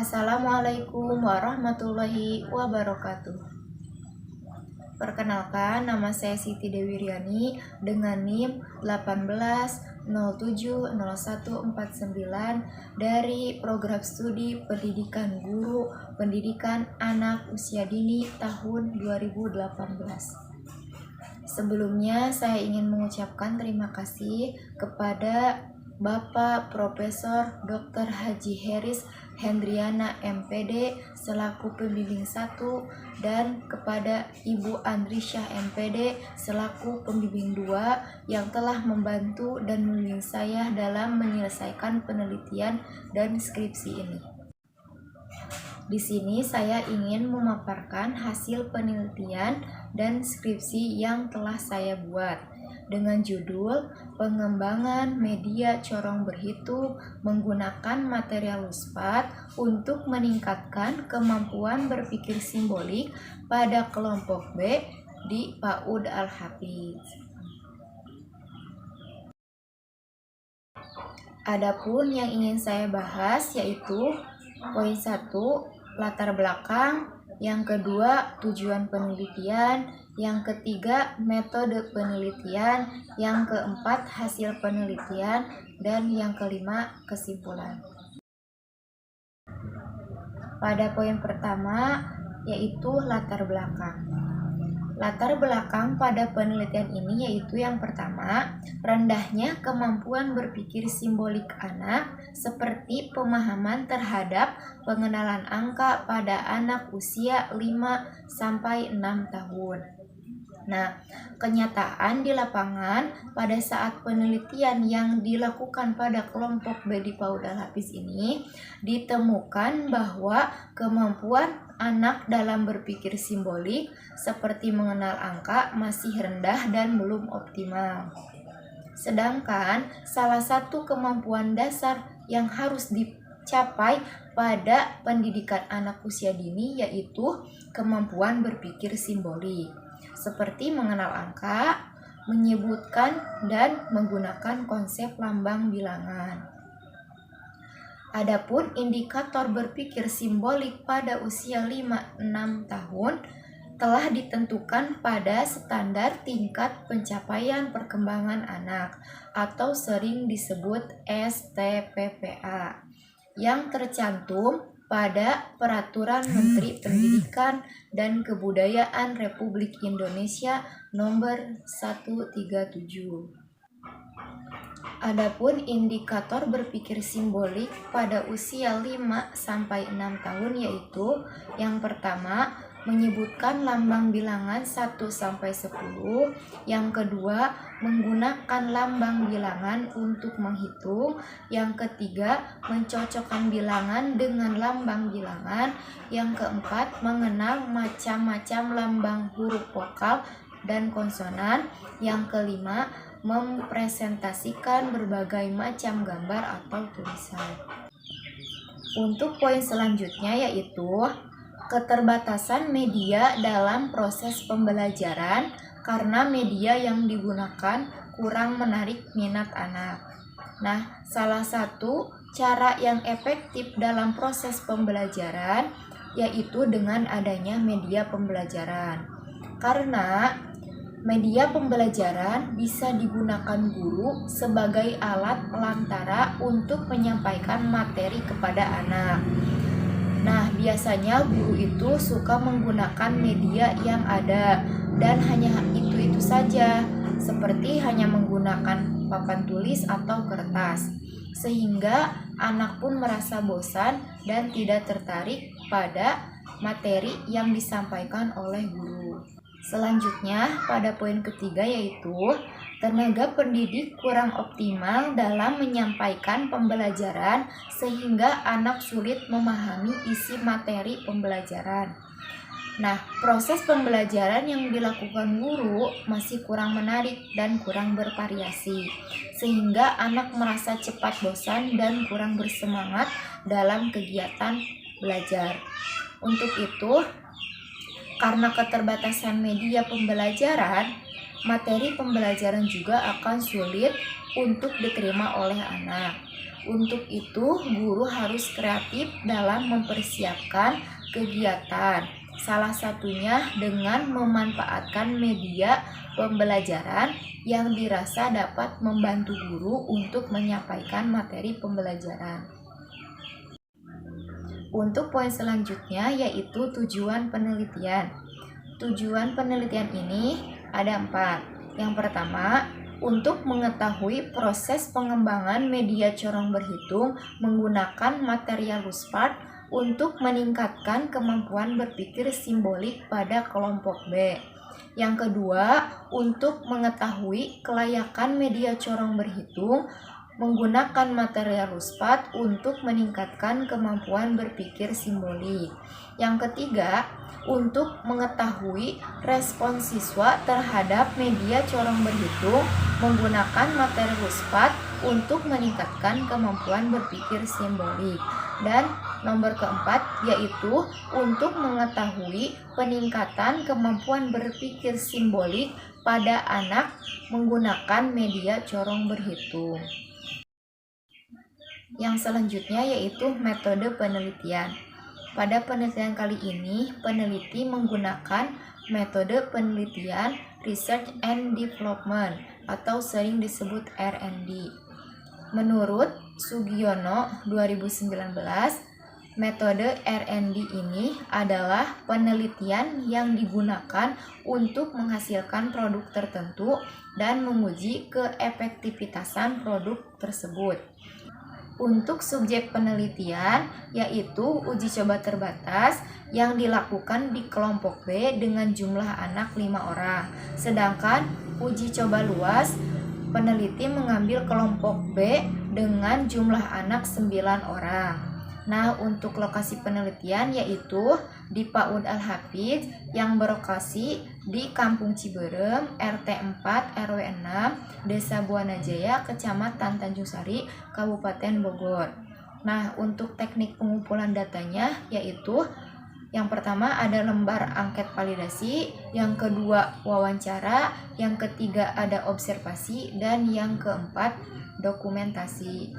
Assalamualaikum warahmatullahi wabarakatuh. Perkenalkan, nama saya Siti Dewi Riani dengan NIM 18070149 dari Program Studi Pendidikan Guru Pendidikan Anak Usia Dini tahun 2018. Sebelumnya saya ingin mengucapkan terima kasih kepada Bapak Profesor Dr. Haji Heris Hendriana MPD selaku pembimbing 1 dan kepada Ibu Andrisyah MPD selaku pembimbing 2 yang telah membantu dan membimbing saya dalam menyelesaikan penelitian dan skripsi ini. Di sini saya ingin memaparkan hasil penelitian dan skripsi yang telah saya buat dengan judul Pengembangan Media Corong Berhitung Menggunakan Material Luspat untuk Meningkatkan Kemampuan Berpikir Simbolik pada kelompok B di PAUD Al-Hafiz. Adapun yang ingin saya bahas yaitu poin 1, latar belakang, yang kedua tujuan penelitian, yang ketiga metode penelitian, yang keempat hasil penelitian, dan yang kelima kesimpulan. Pada poin pertama yaitu latar belakang. Latar belakang pada penelitian ini yaitu yang pertama, rendahnya kemampuan berpikir simbolik anak seperti pemahaman terhadap pengenalan angka pada anak usia 5-6 tahun. Nah, kenyataan di lapangan pada saat penelitian yang dilakukan pada kelompok B di PAUD Al-Hafiz ini ditemukan bahwa kemampuan anak dalam berpikir simbolik seperti mengenal angka masih rendah dan belum optimal. Sedangkan salah satu kemampuan dasar yang harus dicapai pada pendidikan anak usia dini yaitu kemampuan berpikir simbolik, seperti mengenal angka, menyebutkan dan menggunakan konsep lambang bilangan. Adapun indikator berpikir simbolik pada usia 5-6 tahun telah ditentukan pada standar tingkat pencapaian perkembangan anak atau sering disebut STPPA yang tercantum pada Peraturan Menteri Pendidikan dan Kebudayaan Republik Indonesia Nomor 137. Adapun indikator berpikir simbolik pada usia 5-6 tahun yaitu yang pertama menyebutkan lambang bilangan 1-10, yang kedua menggunakan lambang bilangan untuk menghitung, yang ketiga mencocokkan bilangan dengan lambang bilangan, yang keempat mengenal macam-macam lambang huruf vokal dan konsonan, yang kelima mempresentasikan berbagai macam gambar atau tulisan. Untuk poin selanjutnya yaitu keterbatasan media dalam proses pembelajaran karena media yang digunakan kurang menarik minat anak. Nah, salah satu cara yang efektif dalam proses pembelajaran yaitu dengan adanya media pembelajaran. Karena media pembelajaran bisa digunakan guru sebagai alat pelantara untuk menyampaikan materi kepada anak. Nah, biasanya guru itu suka menggunakan media yang ada dan hanya itu saja, seperti hanya menggunakan papan tulis atau kertas, sehingga anak pun merasa bosan dan tidak tertarik pada materi yang disampaikan oleh guru. Selanjutnya, pada poin ketiga yaitu tenaga pendidik kurang optimal dalam menyampaikan pembelajaran sehingga anak sulit memahami isi materi pembelajaran. Nah, proses pembelajaran yang dilakukan guru masih kurang menarik dan kurang bervariasi, sehingga anak merasa cepat bosan dan kurang bersemangat dalam kegiatan belajar. Untuk itu, karena keterbatasan media pembelajaran, materi pembelajaran juga akan sulit untuk diterima oleh anak. Untuk itu, guru harus kreatif dalam mempersiapkan kegiatan. Salah satunya dengan memanfaatkan media pembelajaran yang dirasa dapat membantu guru untuk menyampaikan materi pembelajaran. Untuk poin selanjutnya yaitu tujuan penelitian. Tujuan penelitian ini ada 4. Yang pertama, untuk mengetahui proses pengembangan media corong berhitung menggunakan material Ruspart untuk meningkatkan kemampuan berpikir simbolik pada kelompok B. Yang kedua, untuk mengetahui kelayakan media corong berhitung menggunakan material Ruspart untuk meningkatkan kemampuan berpikir simbolik. Yang ketiga, untuk mengetahui respon siswa terhadap media corong berhitung menggunakan materi Ruspart untuk meningkatkan kemampuan berpikir simbolik. Dan nomor keempat yaitu untuk mengetahui peningkatan kemampuan berpikir simbolik pada anak menggunakan media corong berhitung. Yang selanjutnya yaitu metode penelitian. Pada penelitian kali ini, peneliti menggunakan metode penelitian Research and Development atau sering disebut R&D. Menurut Sugiono 2019, metode R&D ini adalah penelitian yang digunakan untuk menghasilkan produk tertentu dan menguji keefektivitasan produk tersebut. Untuk subjek penelitian yaitu uji coba terbatas yang dilakukan di kelompok B dengan jumlah anak 5 orang. Sedangkan uji coba luas peneliti mengambil kelompok B dengan jumlah anak 9 orang. Nah, untuk lokasi penelitian yaitu di PAUD Al-Hafidz yang berlokasi di Kampung Ciberem, RT 4 RW 6, Desa Buana Jaya, Kecamatan Tanjung Sari, Kabupaten Bogor. Nah, untuk teknik pengumpulan datanya yaitu yang pertama ada lembar angket validasi, yang kedua wawancara, yang ketiga ada observasi, dan yang keempat dokumentasi.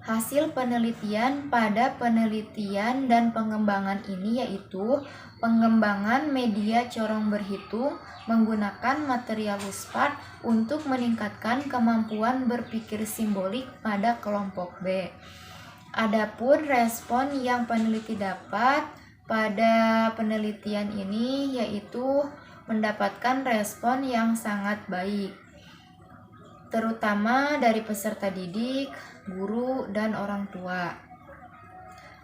Hasil penelitian pada penelitian dan pengembangan ini yaitu pengembangan media corong berhitung menggunakan material Ruspart untuk meningkatkan kemampuan berpikir simbolik pada kelompok B. Adapun respon yang peneliti dapat pada penelitian ini yaitu mendapatkan respon yang sangat baik, terutama dari peserta didik, guru, dan orang tua.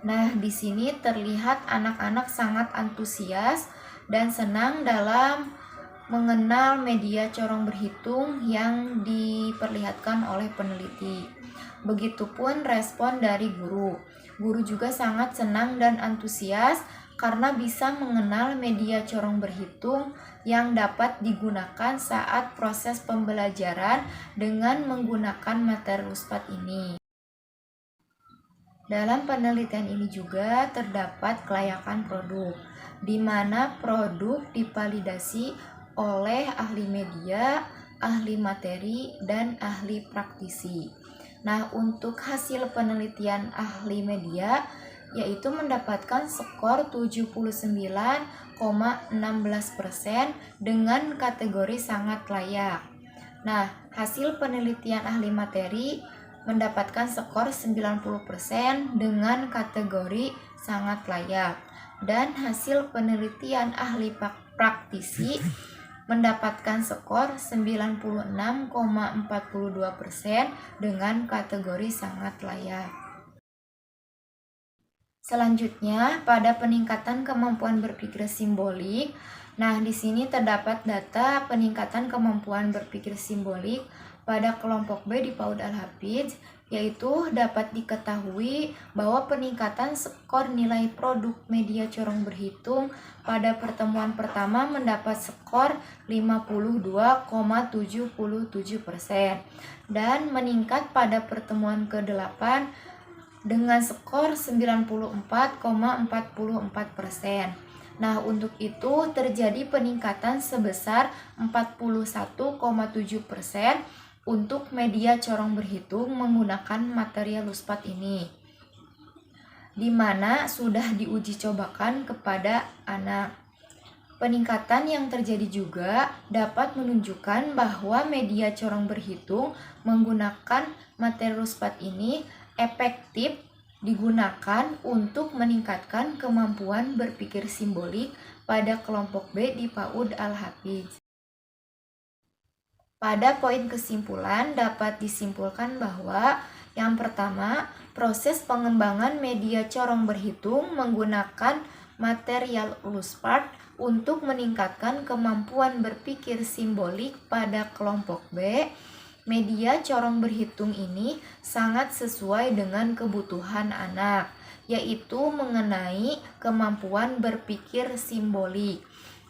Nah, di sini terlihat anak-anak sangat antusias dan senang dalam mengenal media corong berhitung yang diperlihatkan oleh peneliti. Begitupun respon dari guru. Guru juga sangat senang dan antusias karena bisa mengenal media corong berhitung yang dapat digunakan saat proses pembelajaran dengan menggunakan materi Ruspart ini. Dalam penelitian ini juga terdapat kelayakan produk, di mana produk divalidasi oleh ahli media, ahli materi, dan ahli praktisi. Nah, untuk hasil penelitian ahli media yaitu mendapatkan skor 79,16% dengan kategori sangat layak. Nah, hasil penelitian ahli materi mendapatkan skor 90% dengan kategori sangat layak. Dan hasil penelitian ahli praktisi mendapatkan skor 96,42% dengan kategori sangat layak. Selanjutnya, pada peningkatan kemampuan berpikir simbolik. Nah, di sini terdapat data peningkatan kemampuan berpikir simbolik pada kelompok B di PAUD Al-Hafidz, yaitu dapat diketahui bahwa peningkatan skor nilai produk media corong berhitung pada pertemuan pertama mendapat skor 52,77% dan meningkat pada pertemuan ke-8 dengan skor 94,44%. Nah, untuk itu terjadi peningkatan sebesar 41,7% untuk media corong berhitung menggunakan material luspat ini, di mana sudah diuji cobakan kepada anak. Peningkatan yang terjadi juga dapat menunjukkan bahwa media corong berhitung menggunakan materi luspat ini efektif digunakan untuk meningkatkan kemampuan berpikir simbolik pada kelompok B di PAUD Al-Hafiz. Pada poin kesimpulan dapat disimpulkan bahwa yang pertama, proses pengembangan media corong berhitung menggunakan material luspat untuk meningkatkan kemampuan berpikir simbolik pada kelompok B. Media corong berhitung ini sangat sesuai dengan kebutuhan anak, yaitu mengenai kemampuan berpikir simbolik,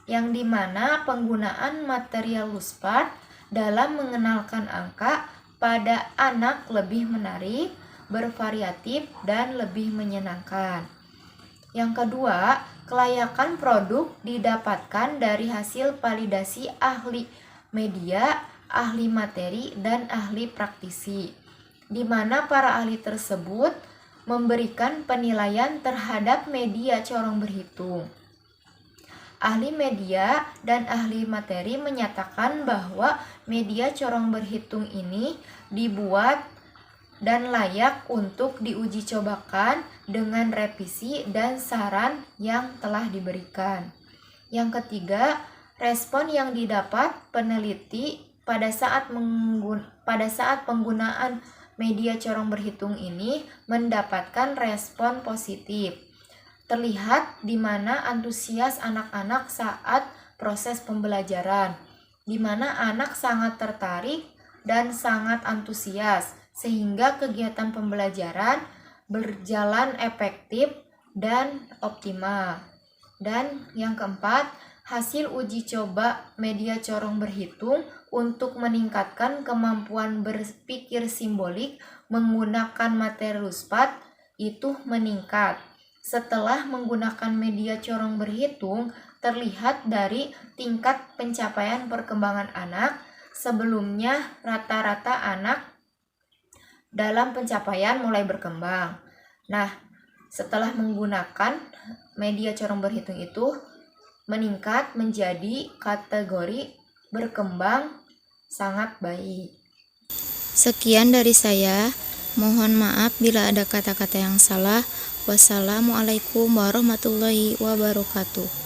yang dimana penggunaan material luspat dalam mengenalkan angka pada anak lebih menarik, bervariatif, dan lebih menyenangkan. Yang kedua, kelayakan produk didapatkan dari hasil validasi ahli media, ahli materi, dan ahli praktisi, di mana para ahli tersebut memberikan penilaian terhadap media corong berhitung. Ahli media dan ahli materi menyatakan bahwa media corong berhitung ini dibuat dan layak untuk diuji cobakan dengan revisi dan saran yang telah diberikan. Yang ketiga, respon yang didapat peneliti pada saat penggunaan media corong berhitung ini mendapatkan respon positif. Terlihat di mana antusias anak-anak saat proses pembelajaran, di mana anak sangat tertarik dan sangat antusias, sehingga kegiatan pembelajaran berjalan efektif dan optimal. Dan yang keempat, hasil uji coba media corong berhitung untuk meningkatkan kemampuan berpikir simbolik menggunakan materi luspat itu meningkat. Setelah menggunakan media corong berhitung, terlihat dari tingkat pencapaian perkembangan anak. Sebelumnya rata-rata anak dalam pencapaian mulai berkembang. Nah, setelah menggunakan media corong berhitung itu meningkat menjadi kategori berkembang sangat baik. Sekian dari saya. Mohon maaf bila ada kata-kata yang salah. Wassalamualaikum warahmatullahi wabarakatuh.